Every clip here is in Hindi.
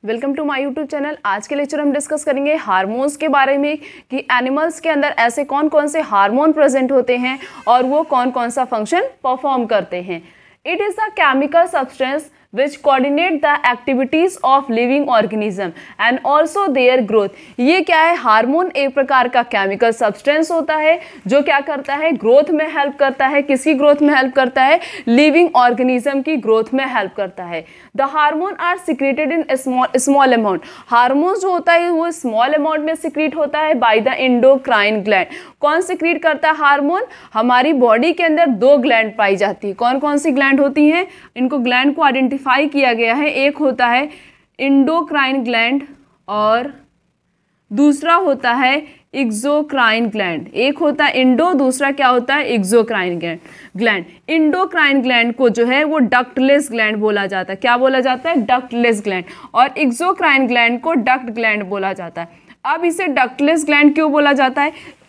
Welcome to my YouTube channel. आज के लेक्चर हम डिस्कस करेंगे हार्मोन्स के बारे में कि एनिमल्स के अंदर ऐसे कौन कौन से हार्मोन प्रेजेंट होते हैं और वो कौन कौन सा फंक्शन परफॉर्म करते हैं। It is a chemical substance which coordinate the activities of living organism and also their growth। ये क्या है? हार्मोन एक प्रकार का केमिकल सब्सटेंस होता है जो क्या करता है, ग्रोथ में हेल्प करता है। किसकी ग्रोथ में हेल्प करता है? लिविंग ऑर्गेनिज्म की ग्रोथ में हेल्प करता है। The hormone are secreted in small amount. Hormone जो होता है वो स्मॉल अमाउंट में सिक्रीट होता है बाय द एंडोक्राइन ग्लैंड। कौन सिक्रीट करता है हार्मोन? हमारी बॉडी के अंदर दो ग्लैंड पाई जाती है। कौन कौन सी ग्लैंड होती हैं? इनको ग्लैंड को आइडेंटिफाई किया गया है। एक होता है एंडोक्राइन ग्लैंड और दूसरा होता है एक्सोक्राइन ग्लैंड। एक होता है एंडो, दूसरा क्या होता है? Exocrine gland. एंडोक्राइन ग्लैंड को जो है वो डक्टलेस ग्लैंड बोला जाता है। क्या बोला जाता है? Ductless gland. और एक्सोक्राइन ग्लैंड को डक्ट ग्लैंड बोला जाता है। अब इसे डक्टलेस ग्लैंड क्यों बोला जाता है?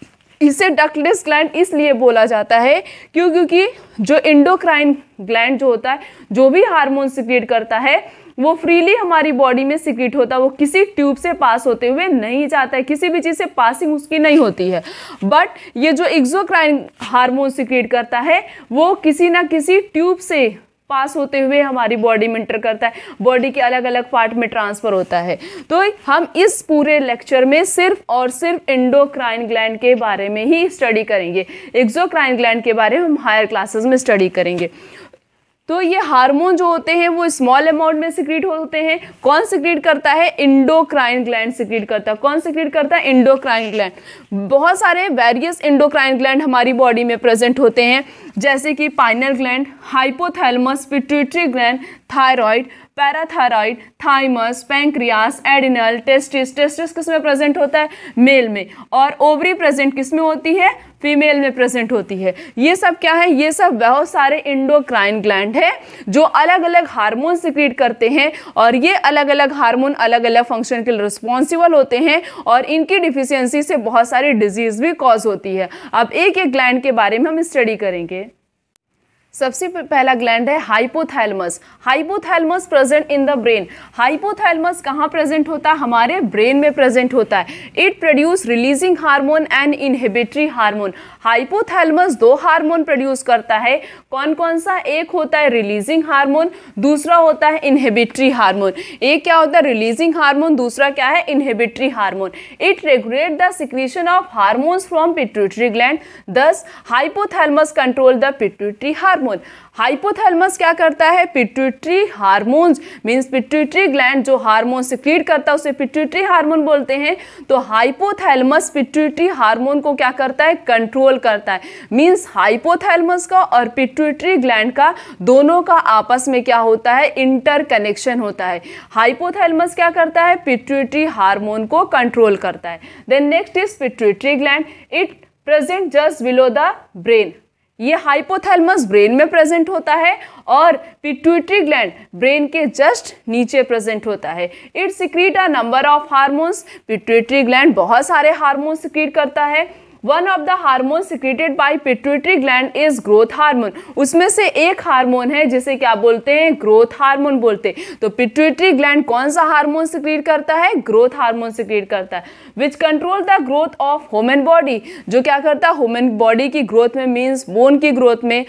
इसे डक्टलेस ग्लैंड इसलिए बोला जाता है क्योंकि जो एंडोक्राइन ग्लैंड जो होता है, जो भी हार्मोन सिक्रीट करता है वो फ्रीली हमारी बॉडी में सिक्रीट होता है। वो किसी ट्यूब से पास होते हुए नहीं जाता है, किसी भी चीज़ से पासिंग उसकी नहीं होती है। बट ये जो एक्सोक्राइन हार्मोन सिक्रीट करता है वो किसी ना किसी ट्यूब से पास होते हुए हमारी बॉडी में इंटर करता है, बॉडी के अलग अलग पार्ट में ट्रांसफर होता है। तो हम इस पूरे लेक्चर में सिर्फ और सिर्फ एंडोक्राइन ग्लैंड के बारे में ही स्टडी करेंगे। एक्सोक्राइन ग्लैंड के बारे में हम हायर क्लासेस में स्टडी करेंगे। तो ये हार्मोन जो होते हैं वो स्मॉल अमाउंट में सिक्रीट होते हैं। कौन सिक्रीट करता है? एंडोक्राइन ग्लैंड सिक्रीट करता है। कौन सिक्रीट करता है? Endocrine gland. बहुत सारे वेरियस एंडोक्राइन ग्लैंड हमारी बॉडी में प्रेजेंट होते हैं, जैसे कि pineal gland, hypothalamus, pituitary gland, thyroid, parathyroid, thymus, pancreas, adrenal, testis. Testis किस में प्रेजेंट होता है? मेल में। और ओवरी प्रेजेंट किस में होती है? फीमेल में प्रेजेंट होती है। ये सब क्या है? ये सब बहुत सारे एंडोक्राइन ग्लैंड है जो अलग अलग हार्मोन सिक्रीट करते हैं और ये अलग अलग हार्मोन अलग अलग फंक्शन के लिए रिस्पॉन्सिबल होते हैं और इनकी डिफिशियंसी से बहुत सारी डिजीज भी कॉज होती है। अब एक एक ग्लैंड के बारे में हम स्टडी करेंगे। सबसे पहला ग्लैंड है hypothalamus. Hypothalamus present in the brain. Hypothalamus कहाँ प्रेजेंट होता है? हमारे ब्रेन में प्रेजेंट होता है। It produce releasing hormone and inhibitory hormone. Hypothalamus दो हार्मोन प्रोड्यूस करता है। कौन कौन सा? एक होता है रिलीजिंग हार्मोन, दूसरा होता है इनहिबिटरी हार्मोन। एक क्या होता है? रिलीजिंग हार्मोन, दूसरा क्या है? Inhibitory hormone. It regulate the secretion of hormones from pituitary gland. Thus hypothalamus control the pituitary hormone. Hypothalamus क्या करता है? Pituitary hormones means pituitary gland जो हार्मोन सिक्रीट करता है उसे पिट्यूटरी हार्मोन बोलते हैं। तो हाइपोथैलेमस पिट्यूटरी हार्मोन को क्या करता है? कंट्रोल करता है। मींस हाइपोथैलेमस का और पिट्यूटरी ग्लैंड का दोनों का आपस में क्या होता है? इंटरकनेक्शन होता है। हाइपोथैलेमस क्या करता है? पिट्यूटरी हार्मोन को कंट्रोल करता है। Then next is pituitary gland. It present just below the brain. ये हाइपोथैलेमस ब्रेन में प्रेजेंट होता है और पिट्यूटरी ग्लैंड ब्रेन के जस्ट नीचे प्रेजेंट होता है। It secrete a number of hormones. Pituitary gland बहुत सारे हार्मोन सिक्रीट करता है। One of the hormone secreted by pituitary gland is growth hormone. उसमें से एक हार्मोन है जिसे क्या बोलते हैं? ग्रोथ हार्मोन बोलते हैं। तो पिट्यूटरी ग्लैंड कौन सा हार्मोन सिक्रीट करता है? ग्रोथ हार्मोन सिक्रीट करता है। Which control the growth of human body. जो क्या करता है? ह्यूमन बॉडी की ग्रोथ में मीन्स बोन की ग्रोथ में,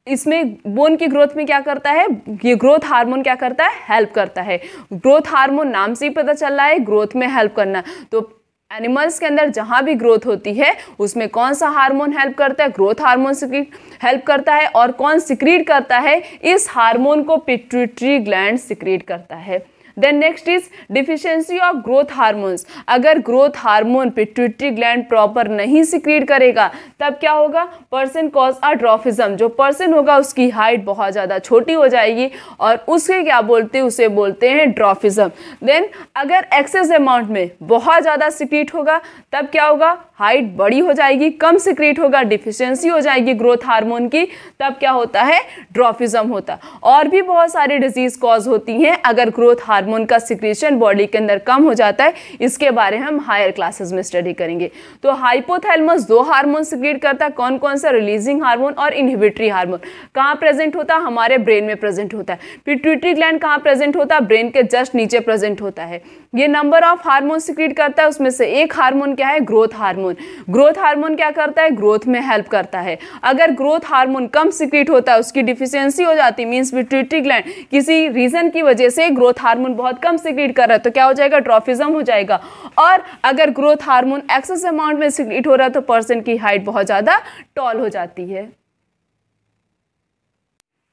इसमें बोन की ग्रोथ में क्या करता है? ये ग्रोथ हार्मोन क्या करता है? हेल्प करता है। ग्रोथ हार्मोन नाम से ही पता चल रहा है ग्रोथ में हेल्प करना। तो एनिमल्स के अंदर जहाँ भी ग्रोथ होती है उसमें कौन सा हार्मोन हेल्प करता है? ग्रोथ हार्मोन सिक्रीट हेल्प करता है। और कौन सिक्रीट करता है? इस हार्मोन को पिट्यूटरी ग्लैंड सिक्रीट करता है। Then next is deficiency of growth hormones. अगर growth hormone pituitary gland proper नहीं सिक्रीट करेगा तब क्या होगा? Person cause a dwarfism. जो पर्सन होगा उसकी हाइट बहुत ज़्यादा छोटी हो जाएगी और उसके क्या बोलते हैं? उसे बोलते हैं ड्रॉफिज्म। देन अगर एक्सेस अमाउंट में बहुत ज़्यादा सिक्रीट होगा तब क्या होगा? हाइट बड़ी हो जाएगी, कम सिक्रीट होगा, डिफिशियंसी हो जाएगी ग्रोथ हार्मोन की, तब क्या होता है? ड्रॉफिज्म होता है। और भी बहुत सारी डिजीज कॉज होती हैं अगर ग्रोथ हार्मोन का सिक्रीशन बॉडी के अंदर कम हो जाता है, इसके बारे में हम हायर क्लासेस में स्टडी करेंगे। तो हाइपोथैलेमस दो हार्मोन सिक्रीट करता है, कौन कौन सा, रिलीजिंग हार्मोन और इनहिबिटरी हार्मोन। कहाँ प्रेजेंट होता है, हमारे ब्रेन में प्रेजेंट होता है। पिट्यूटरी ग्लैंड कहाँ प्रेजेंट होता है, ब्रेन के जस्ट नीचे प्रेजेंट होता है। ये नंबर ऑफ हार्मोन सिक्रीट करता है, उसमें से एक हार्मोन क्या है, ग्रोथ हार्मोन। ग्रोथ हार्मोन क्या करता है, ग्रोथ में हेल्प करता है। अगर ग्रोथ हार्मोन कम सिक्रीट होता है, उसकी डिफिशियंसी हो जाती है, मींस पिट्यूटरी ग्लैंड किसी रीजन की वजह से ग्रोथ हार्मोन बहुत कम सिक्रीट कर रहा है, तो क्या हो जाएगा, ड्रॉफिज्म हो जाएगा। और अगर ग्रोथ हार्मोन एक्सेस अमाउंट में सिक्रीट हो रहा है तो पर्सन की हाइट बहुत ज्यादा टॉल हो जाती है।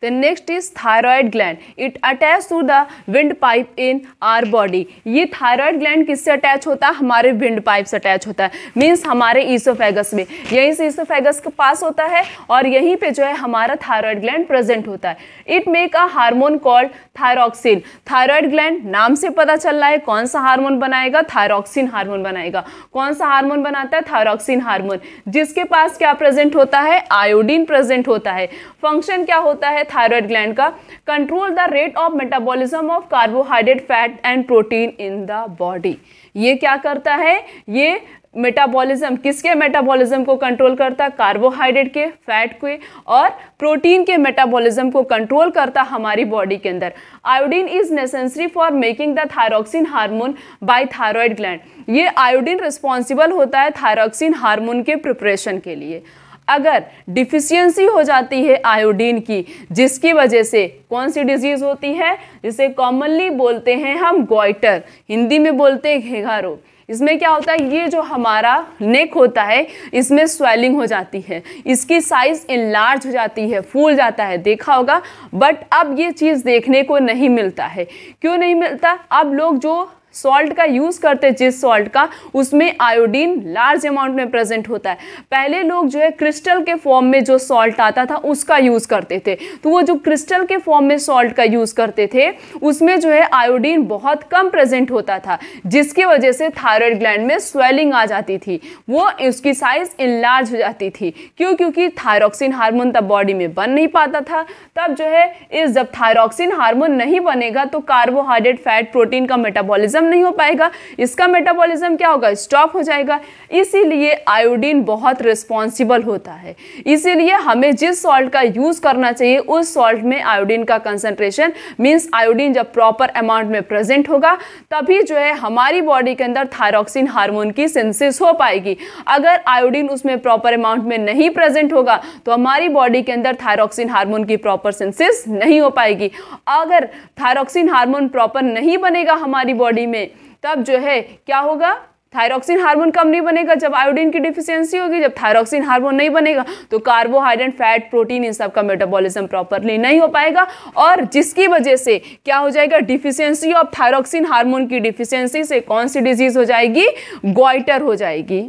The next is thyroid gland. It attached to the windpipe in our body. ये thyroid gland किससे अटैच होता है, हमारे windpipe से अटैच होता है, मीन्स हमारे ईसोफेगस में, यहीं से ईसोफेगस के पास होता है और यहीं पे जो है हमारा thyroid gland प्रेजेंट होता है। It make a hormone called thyroxine. thyroid gland नाम से पता चल रहा है कौन सा हार्मोन बनाएगा, थायरॉक्सिन हार्मोन बनाएगा। कौन सा हार्मोन बनाता है, थायरॉक्सिन हार्मोन, जिसके पास क्या प्रेजेंट होता है, आयोडीन प्रेजेंट होता है। फंक्शन क्या होता है थायराइड ग्लैंड का, control the rate of metabolism of carbohydrate, fat and protein in the body. ये क्या करता है, ये मेटाबॉलिज्म, किसके मेटाबॉलिज्म को कंट्रोल करता है, कार्बोहाइड्रेट के, फैट के और प्रोटीन के मेटाबॉलिज्म को कंट्रोल करता हमारी बॉडी के अंदर। Iodine is necessary for making the thyroxine hormone by thyroid gland. ये आयोडीन रिस्पॉन्सिबल होता है थायरॉक्सिन हार्मोन के प्रिपरेशन के लिए। अगर डिफिशियंसी हो जाती है आयोडीन की, जिसकी वजह से कौन सी डिजीज होती है, जिसे कॉमनली बोलते हैं हम गॉइटर, हिंदी में बोलते हैं घेघा रोग। इसमें क्या होता है, ये जो हमारा नेक होता है इसमें स्वेलिंग हो जाती है, इसकी साइज इनलार्ज हो जाती है, फूल जाता है, देखा होगा। बट अब ये चीज़ देखने को नहीं मिलता है। क्यों नहीं मिलता, अब लोग जो सॉल्ट का यूज़ करते हैं, जिस सॉल्ट का, उसमें आयोडीन लार्ज अमाउंट में प्रेजेंट होता है। पहले लोग जो है क्रिस्टल के फॉर्म में जो सॉल्ट आता था उसका यूज़ करते थे, तो वो जो क्रिस्टल के फॉर्म में सॉल्ट का यूज़ करते थे उसमें जो है आयोडीन बहुत कम प्रेजेंट होता था, जिसकी वजह से थायराइड ग्लैंड में स्वेलिंग आ जाती थी, वो उसकी साइज इनलार्ज हो जाती थी। क्यों, क्योंकि थायरॉक्सिन हार्मोन तब बॉडी में बन नहीं पाता था। तब जो है जब थायरॉक्सिन हार्मोन नहीं बनेगा तो कार्बोहाइड्रेट, फैट, प्रोटीन का मेटाबॉलिज्म नहीं हो पाएगा, इसका मेटाबॉलिज्म क्या होगा, स्टॉप हो जाएगा। इसीलिए आयोडीन बहुत रिस्पॉन्सिबल होता है। इसीलिए हमें जिस सॉल्ट का यूज करना चाहिए उस सॉल्ट में आयोडीन का कंसंट्रेशन, मींस आयोडीन जब प्रॉपर अमाउंट में प्रेजेंट होगा तभी जो है हमारी बॉडी के अंदर थायरॉक्सिन हार्मोन की सिंथेसिस हो पाएगी। अगर आयोडीन उसमें प्रॉपर अमाउंट में नहीं प्रेजेंट होगा तो हमारी बॉडी के अंदर थायरॉक्सिन हार्मोन की प्रॉपर सिंथेसिस नहीं हो पाएगी। अगर थायरॉक्सिन हार्मोन प्रॉपर नहीं बनेगा हमारी बॉडी में, तब जो है क्या होगा, थायरॉक्सिन हार्मोन कम नहीं बनेगा जब आयोडीन की डिफिशियंसी होगी। जब थायरॉक्सिन हार्मोन नहीं बनेगा तो कार्बोहाइड्रेट, फैट, प्रोटीन, इन सब का मेटाबॉलिज्म प्रॉपरली नहीं हो पाएगा और जिसकी वजह से क्या हो जाएगा, डिफिशियंसी ऑफ थायरॉक्सिन हार्मोन की डिफिशियंसी से कौन सी डिजीज हो जाएगी, गॉइटर हो जाएगी।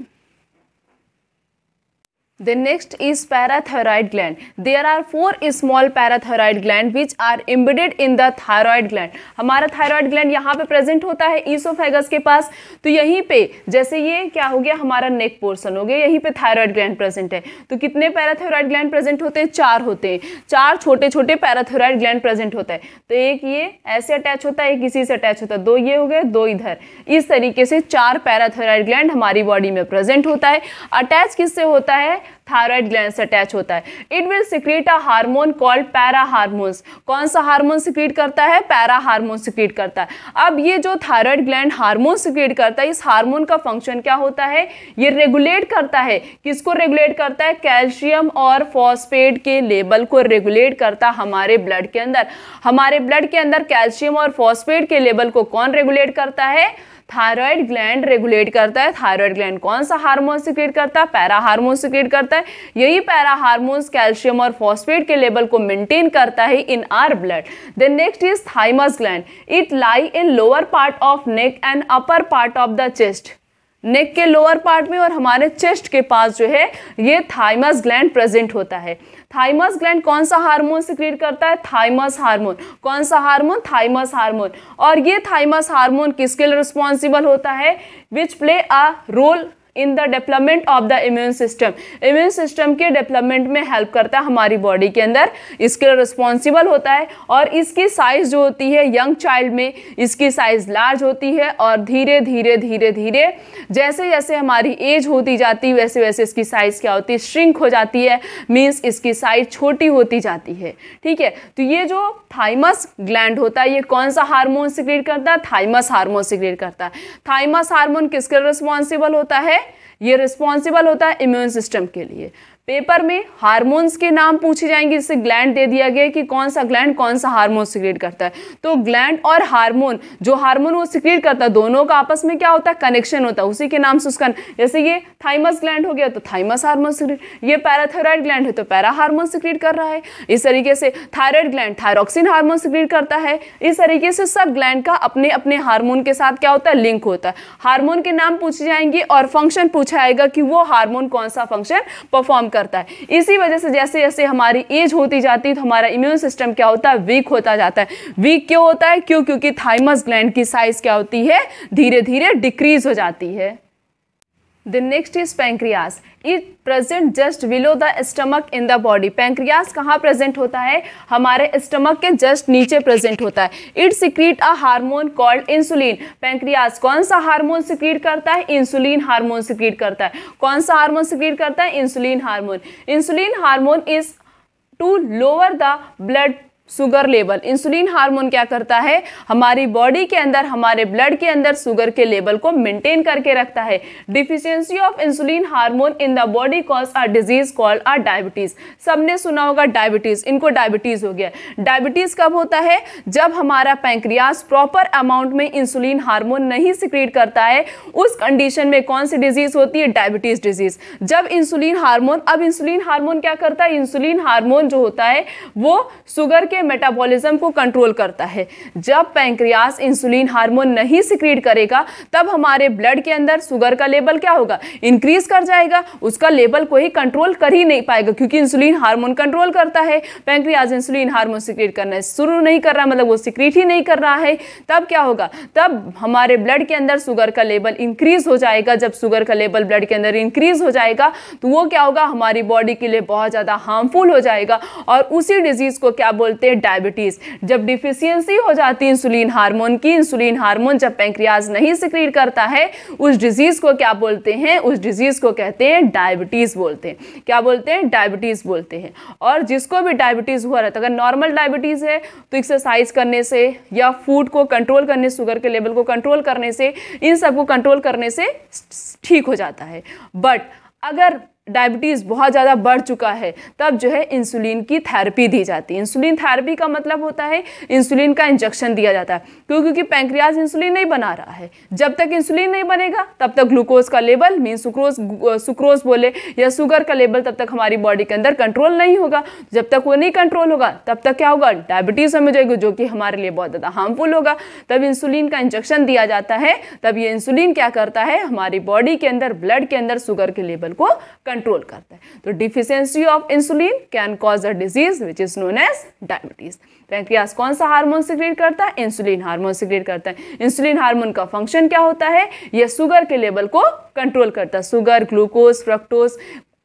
The next is parathyroid gland. There are 4 small parathyroid gland which are embedded in the thyroid gland. हमारा thyroid gland यहाँ पे प्रेजेंट होता है ईसोफेगस के पास। तो यहीं पे जैसे ये क्या हो गया, हमारा नेक पोर्शन हो गया, यहीं पे थायराइड ग्लैंड प्रेजेंट है। तो कितने पैराथायराइड ग्लैंड प्रेजेंट होते हैं, 4 होते हैं। 4 छोटे छोटे पैराथायराइड ग्लैंड प्रेजेंट होता है। तो एक ये ऐसे अटैच होता है, एक इसी से अटैच होता है, 2 ये हो गए, 2 इधर। इस तरीके से 4 पैराथायराइड ग्लैंड हमारी बॉडी में प्रेजेंट होता है। अटैच किससे होता है, थायराइड ग्लैंड से अटैच होता है। It will secrete a hormone called para hormones. कौन सा हार्मोन सिक्रीट करता है, पैरा हार्मोन सिक्रीट करता है। अब ये जो थायराइड ग्लैंड हार्मोन सिक्रीट करता है, इस हार्मोन का फंक्शन क्या होता है, ये रेगुलेट करता है, किसको रेगुलेट करता है, कैल्शियम और फॉस्फेट के लेवल को रेगुलेट करता है हमारे ब्लड के अंदर। हमारे ब्लड के अंदर कैल्शियम और फॉस्फेट के लेवल को कौन रेगुलेट करता है, थायराइड ग्लैंड रेगुलेट करता है। थायराइड ग्लैंड कौन सा हार्मोन सिक्रीट करता है, पैरा हार्मोन सिक्रीट करता है। यही पैरा हार्मोन्स कैल्शियम और फॉस्फेट के लेवल को मेंटेन करता है in our blood. Then next is thymus gland. It lie in lower part of neck and upper part of the chest. Neck के लोअर पार्ट में और हमारे चेस्ट के पास जो है ये थाइमस ग्लैंड प्रेजेंट होता है। थाइमस ग्लैंड कौन सा हार्मोन सिक्रीट करता है, थाइमस हार्मोन। कौन सा हार्मोन, थाइमस हार्मोन। और ये थाइमस हार्मोन किसके लिए रिस्पॉन्सिबल होता है, which play a role in the development of the immune system, immune system के डेवलपमेंट में हेल्प करता है हमारी बॉडी के अंदर, इसके लिए रिस्पॉन्सिबल होता है। और इसकी साइज जो होती है यंग चाइल्ड में इसकी साइज लार्ज होती है और धीरे धीरे धीरे धीरे जैसे जैसे हमारी एज होती जाती है वैसे वैसे इसकी साइज क्या होती है, श्रिंक हो जाती है, मीन्स इसकी साइज छोटी होती जाती है। ठीक है, तो ये जो थाइमस ग्लैंड होता है ये कौन सा हार्मोन सिक्रीट करता है, थाइमस हार्मोन सिक्रीट करता है। थाइमस हार्मोन किसके रिस्पॉन्सिबल होता है, ये रिस्पॉन्सिबल होता है इम्यून सिस्टम के लिए। पेपर में हार्मोन्स के नाम पूछे जाएंगे, जिससे ग्लैंड दे दिया गया कि कौन सा ग्लैंड कौन सा हार्मोन सिक्रीट करता है। तो ग्लैंड और हार्मोन, जो हार्मोन वो सिक्रीट करता है, दोनों का आपस में क्या होता है, कनेक्शन होता है, उसी के नाम से उसका, जैसे ये थाइमस ग्लैंड हो गया तो थाइमस हार्मोन सिक्रीट, ये पैराथायराइड ग्लैंड है तो पैरा हार्मोन सिक्रीट कर रहा है। इस तरीके से thyroid gland thyroxine hormone secrete करता है। इस तरीके से सब ग्लैंड का अपने अपने हार्मोन के साथ क्या होता है, लिंक होता है। हार्मोन के नाम पूछे जाएंगे और फंक्शन पूछा जाएगा कि वो हार्मोन कौन सा फंक्शन परफॉर्म करता है। इसी वजह से जैसे जैसे हमारी एज होती जाती है तो हमारा इम्यून सिस्टम क्या होता है, वीक होता जाता है। वीक क्यों होता है, क्योंकि थाइमस ग्लैंड की साइज क्या होती है, धीरे धीरे डिक्रीज हो जाती है। The next is pancreas. It present just below the stomach in the body. Pancreas कहाँ present होता है, हमारे stomach के just नीचे present होता है। It secrete a hormone called insulin. Pancreas कौन सा हार्मोन secrete करता है, इंसुलिन हार्मोन secrete करता है। कौन सा हार्मोन secrete करता है, insulin hormone. Insulin hormone is to lower the blood sugar level. Insulin hormone क्या करता है, हमारी बॉडी के अंदर, हमारे ब्लड के अंदर शुगर के लेवल को मेंटेन करके रखता है। Deficiency of insulin hormone in the body cause a disease called a diabetes. सबने सुना होगा डायबिटीज, इनको डायबिटीज हो गया। डायबिटीज कब होता है, जब हमारा पैंक्रियास प्रॉपर अमाउंट में इंसुलिन हार्मोन नहीं सिक्रीट करता है। उस कंडीशन में कौन सी डिजीज होती है, डायबिटीज डिजीज। जब इंसुलिन हार्मोन, अब इंसुलिन हार्मोन क्या करता है, इंसुलिन हार्मोन जो होता है वो शुगर के मेटाबॉलिज्म को कंट्रोल करता है। जब पैंक्रियास इंसुलिन हार्मोन नहीं सिक्रीट करेगा तब हमारे ब्लड के अंदर शुगर का लेवल क्या होगा, इंक्रीज कर जाएगा। उसका लेवल कोई कंट्रोल कर ही नहीं पाएगा, क्योंकि इंसुलिन हार्मोन कंट्रोल करता है। पैंक्रियास इंसुलिन हार्मोन सिक्रीट करना शुरू नहीं कर रहा, मतलब वो सिक्रीट ही नहीं कर रहा है, तब क्या होगा, तब हमारे ब्लड के अंदर शुगर का लेवल इंक्रीज हो जाएगा। जब शुगर का लेवल ब्लड के अंदर इंक्रीज हो जाएगा तो वो क्या होगा, हमारी बॉडी के लिए बहुत ज्यादा हार्मफुल हो जाएगा। और उसी डिजीज को क्या बोलते हैं, डायबिटीज। जब डिफिशियंसी हो जाती है इंसुलिन हार्मोन की, इंसुलिन हार्मोन जब पैंक्रियास नहीं सिक्रीट करता है, उस डिजीज को क्या बोलते हैं, उस डिजीज को कहते हैं डायबिटीज बोलते हैं। क्या बोलते हैं, डायबिटीज बोलते हैं। और जिसको भी डायबिटीज हुआ रहता है, अगर नॉर्मल डायबिटीज है तो एक्सरसाइज करने से या फूड को कंट्रोल करने, शुगर के लेवल को कंट्रोल करने से, इन सबको कंट्रोल करने से ठीक हो जाता है। बट अगर डायबिटीज़ बहुत ज़्यादा बढ़ चुका है तब जो है इंसुलिन की थेरेपी दी जाती है। इंसुलिन थेरेपी का मतलब होता है इंसुलिन का इंजेक्शन दिया जाता है। क्योंकि पैंक्रियास इंसुलिन नहीं बना रहा है। जब तक इंसुलिन नहीं बनेगा तब तक ग्लूकोज का लेवल, मीन सुक्रोज बोले या शुगर का लेवल, तब तक हमारी बॉडी के अंदर कंट्रोल नहीं होगा। जब तक वो नहीं कंट्रोल होगा तब तक क्या होगा, डायबिटीज़ हमें जाएगी, जो कि हमारे लिए बहुत ज़्यादा हार्मफुल होगा। तब इंसुलिन का इंजेक्शन दिया जाता है। तब ये इंसुलिन क्या करता है, हमारी बॉडी के अंदर, ब्लड के अंदर शुगर के लेवल को कंट्रोल करता है। तो deficiency of insulin can cause a disease which is known as diabetes. Pancreas कौन सा हार्मोन सिक्रीट करता है, इंसुलिन हार्मोन सिक्रीट करता है। इंसुलिन हार्मोन का फंक्शन क्या होता है, यह शुगर के लेवल को कंट्रोल करता है। शुगर, ग्लूकोज, फ्रक्टोज,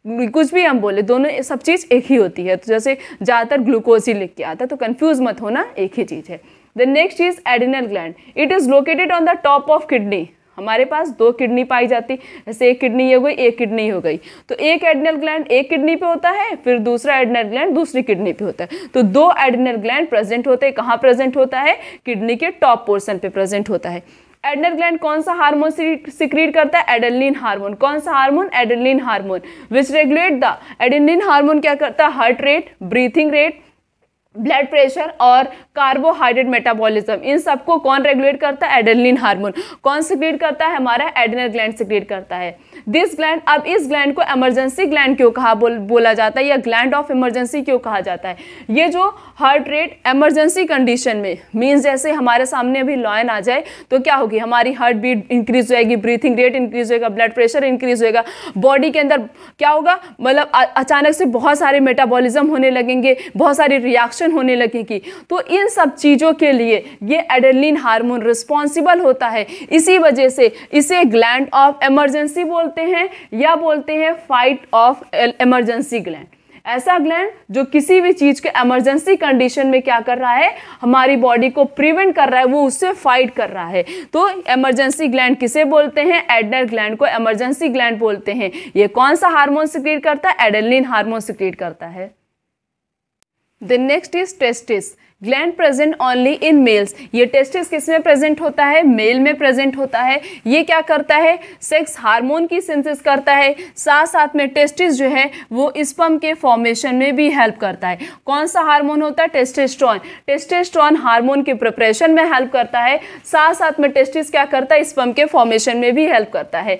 कुछ भी हम बोले, दोनों सब चीज एक ही होती है। तो जैसे ज्यादातर ग्लूकोज ही लिख के आता है, तो कंफ्यूज मत होना, एक ही चीज है। The next is adrenal gland. It is located on the top of kidney. हमारे पास दो किडनी पाई जाती, जैसे एक किडनी हो गई, एक किडनी हो गई, तो एक एडिनल ग्लैंड एक किडनी पे होता है, फिर दूसरा एडिनल ग्लैंड दूसरी किडनी पे होता है। तो दो एडिनल ग्लैंड प्रेजेंट होते हैं। कहाँ प्रेजेंट होता है, किडनी के टॉप पोर्शन पे प्रेजेंट होता है। एडिनल ग्लैंड कौन सा हार्मोन सिक्रीट करता है, एडेनिन हार्मोन। कौन सा hormone, adenine hormone, which regulate the, adenine hormone क्या करता है, heart rate, breathing rate, blood pressure और कार्बोहाइड्रेट मेटाबॉलिज्म, इन सबको कौन रेगुलेट करता है, एडेनिन हार्मोन। कौन सिक्रीट करता है, हमारा एडिनल ग्लैंड सिक्रीट करता है। दिस ग्लैंड, अब इस ग्लैंड को इमरजेंसी ग्लैंड क्यों कहा बोला जाता है, या ग्लैंड ऑफ इमरजेंसी क्यों कहा जाता है। ये जो हार्ट रेट इमरजेंसी कंडीशन में, मीन्स जैसे हमारे सामने अभी लॉयन आ जाए तो क्या होगी, हमारी हार्ट बीट इंक्रीज हो जाएगी, ब्रीथिंग रेट इंक्रीज होगा, ब्लड प्रेशर इंक्रीज होगा, बॉडी के अंदर क्या होगा, मतलब अचानक से बहुत सारे मेटाबॉलिज्म होने लगेंगे, बहुत सारी रिएक्शन प्रोडक्शन होने लगेगी। तो इन सब चीज़ों के लिए ये एड्रेनलिन हार्मोन रिस्पॉन्सिबल होता है। इसी वजह से इसे ग्लैंड ऑफ इमरजेंसी बोलते हैं या बोलते हैं फाइट ऑफ इमरजेंसी ग्लैंड। ऐसा ग्लैंड जो किसी भी चीज़ के इमरजेंसी कंडीशन में क्या कर रहा है, हमारी बॉडी को प्रिवेंट कर रहा है, वो उससे फाइट कर रहा है। तो इमरजेंसी ग्लैंड किसे बोलते हैं, एड्रेनल ग्लैंड को इमरजेंसी ग्लैंड बोलते हैं। ये कौन सा हार्मोन सिक्रीट करता है, एड्रेनलिन हार्मोन सिक्रीट करता है। The next is testis, gland present only in males. ये टेस्टिस किस में प्रेजेंट होता है, मेल में प्रेजेंट होता है। ये क्या करता है, सेक्स हार्मोन की सिंथेसिस करता है, साथ साथ में टेस्टिस जो है वो स्पर्म के फॉर्मेशन में भी हेल्प करता है। कौन सा हार्मोन होता है, टेस्टोस्टेरोन। टेस्टोस्टेरोन हार्मोन के प्रिपरेशन में हेल्प करता है, साथ साथ में टेस्टिस क्या करता है, स्पर्म के फॉर्मेशन में भी हेल्प करता है।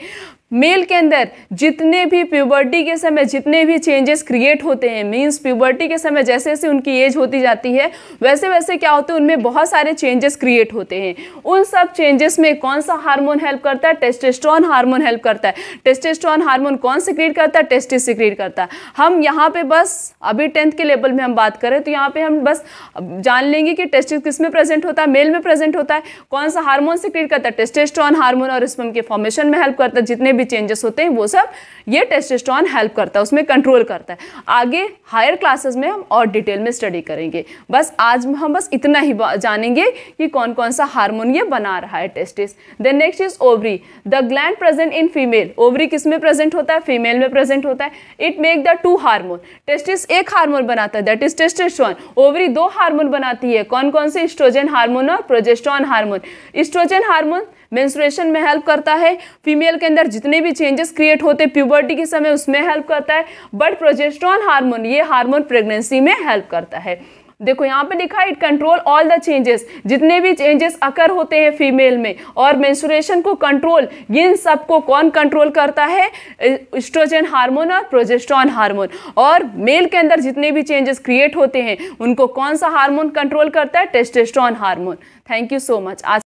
मेल के अंदर जितने भी प्यूबर्टी के समय जितने भी चेंजेस क्रिएट होते हैं, मींस प्यूबर्टी के समय जैसे जैसे उनकी एज होती जाती है वैसे वैसे क्या होते हैं, उनमें बहुत सारे चेंजेस क्रिएट होते हैं। उन सब चेंजेस में कौन सा हार्मोन हेल्प करता है, टेस्टोस्टेरोन हार्मोन हेल्प करता है। टेस्टोस्टेरोन हार्मोन कौन सिक्रीट करता है, टेस्टिस सिक्रीट करता है। हम यहाँ पे बस अभी 10th के लेवल में हम बात करें तो यहाँ पे हम बस जान लेंगे कि टेस्टिस किस में प्रेजेंट होता है, मेल में प्रेजेंट होता है। कौन सा हार्मोन सिक्रीट करता है, टेस्टोस्टेरोन हार्मोन, और स्पर्म के फॉर्मेशन में हेल्प करता है। जितने भी चेंजेस होते हैं वो सब ये टेस्टोस्टेरोन हेल्प करता है, उसमें कंट्रोल करता है। आगे हायर क्लासेस में हम और डिटेल में स्टडी करेंगे। बस आज हम बस इतना ही जानेंगे कि कौन कौन सा हार्मोन ये बना रहा है, testis. Then next is ovary, the gland present in female. Ovary किस में प्रेजेंट होता है, फीमेल में प्रेजेंट होता है। It make the 2 hormone. Testis एक हार्मोन बनाता है, that is testosterone. Ovary 2 hormone बनाती है, कौन कौन से, एस्ट्रोजन हार्मोन और progesterone hormone. Estrogen hormone menstruation में हेल्प करता है, फीमेल के अंदर जितने भी चेंजेस क्रिएट होते हैं प्यूबर्टी के समय उसमें हेल्प करता है। बट प्रोजेस्टेरोन हार्मोन ये हार्मोन प्रेगनेंसी में हेल्प करता है। देखो यहाँ पे लिखा है, it control all the changes, जितने भी चेंजेस अकर होते हैं फीमेल में और मेंस्ट्रुएशन को कंट्रोल, इन सबको कौन कंट्रोल करता है, एस्ट्रोजन हार्मोन और प्रोजेस्टेरोन हार्मोन। और मेल के अंदर जितने भी चेंजेस क्रिएट होते हैं उनको कौन सा हार्मोन कंट्रोल करता है, testosterone hormone. Thank you so much. आज